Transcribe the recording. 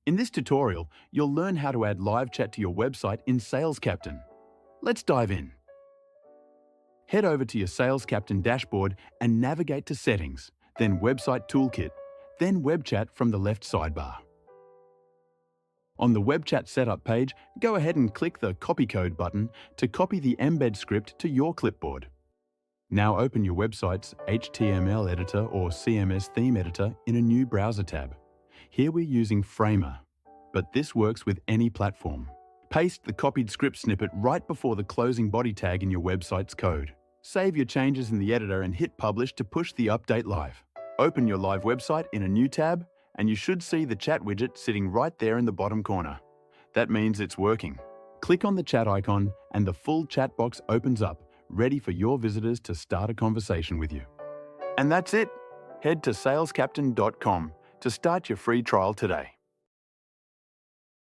In this tutorial, you'll learn how to add live chat to your website in SalesCaptain. Let's dive in. Head over to your SalesCaptain dashboard and navigate to Settings, then Website Toolkit, then Webchat from the left sidebar. On the Webchat setup page, go ahead and click the Copy Code button to copy the embed script to your clipboard. Now open your website's HTML editor or CMS theme editor in a new browser tab. Here we're using Framer, but this works with any platform. Paste the copied script snippet right before the closing body tag in your website's code. Save your changes in the editor and hit Publish to push the update live. Open your live website in a new tab, and you should see the chat widget sitting right there in the bottom corner. That means it's working. Click on the chat icon and the full chat box opens up, ready for your visitors to start a conversation with you. And that's it. Head to salescaptain.com to start your free trial today.